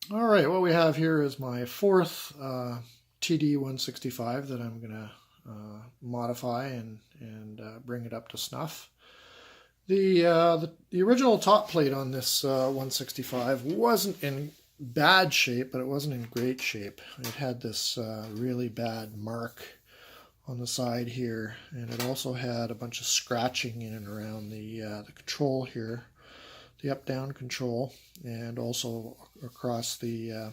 All right, what we have here is my fourth TD165 that I'm going to modify and bring it up to snuff. The original top plate on this 165 wasn't in bad shape, but it wasn't in great shape. It had this really bad mark on the side here, and it also had a bunch of scratching in and around the control here, the up-down control, and also across the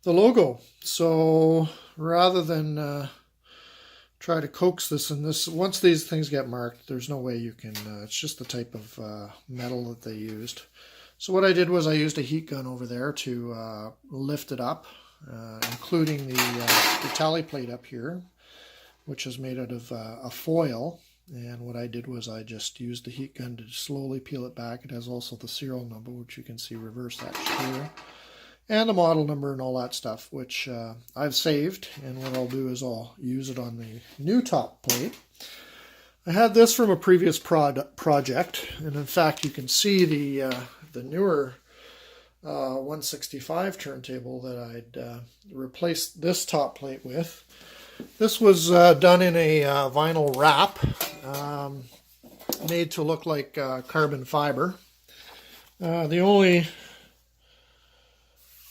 logo. So rather than try to coax this and this, once these things get marked, there's no way you can, it's just the type of metal that they used. So what I did was I used a heat gun over there to lift it up, including the tally plate up here, which is made out of a foil. And what I did was I just used the heat gun to slowly peel it back. It has also the serial number, which you can see reverse etched here, and the model number and all that stuff, which I've saved. And what I'll do is I'll use it on the new top plate. I had this from a previous project, and in fact you can see the newer 165 turntable that I'd replaced this top plate with. This was done in a vinyl wrap, made to look like carbon fiber. And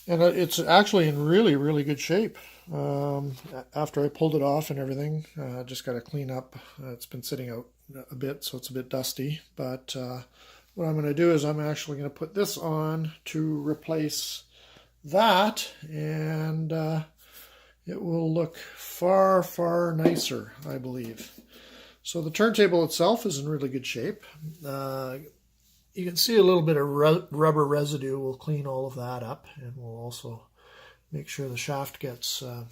it's actually in really, really good shape. After I pulled it off and everything, just got to clean up. It's been sitting out a bit, so it's a bit dusty. But what I'm going to do is I'm actually going to put this on to replace that, and it will look far, far nicer, I believe. So the turntable itself is in really good shape. You can see a little bit of rubber residue. We'll clean all of that up, and we'll also make sure the shaft gets a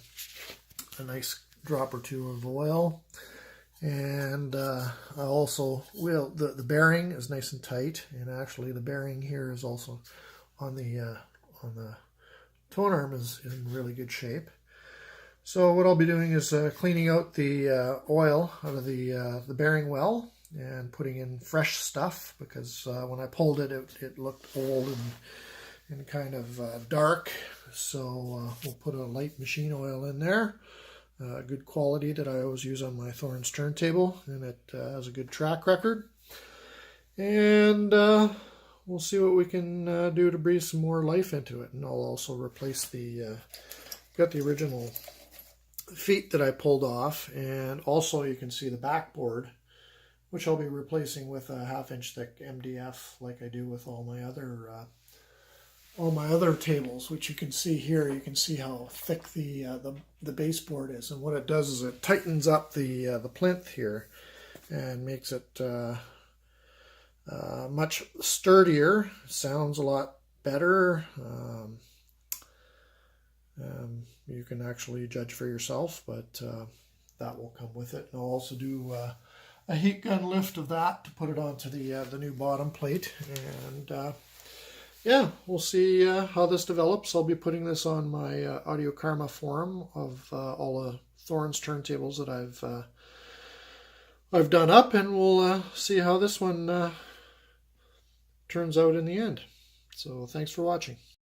nice drop or two of oil. And I also will, the bearing is nice and tight, and actually the bearing here is also on the tone arm is in really good shape. So what I'll be doing is cleaning out the oil out of the bearing well and putting in fresh stuff, because when I pulled it, it looked old and kind of dark. So we'll put a light machine oil in there, good quality that I always use on my Thorens turntable, and it has a good track record. And we'll see what we can do to breathe some more life into it. And I'll also replace got the original feet that I pulled off, and also you can see the backboard, which I'll be replacing with a 1/2 inch thick MDF, like I do with all my other tables, which you can see here. You can see how thick the baseboard is, and what it does is it tightens up the plinth here and makes it much sturdier. Sounds a lot better. You can actually judge for yourself, but that will come with it. And I'll also do a heat gun lift of that to put it onto the new bottom plate. And yeah, we'll see how this develops. I'll be putting this on my Audio Karma forum of all the Thorens turntables that I've done up, and we'll see how this one turns out in the end. So thanks for watching.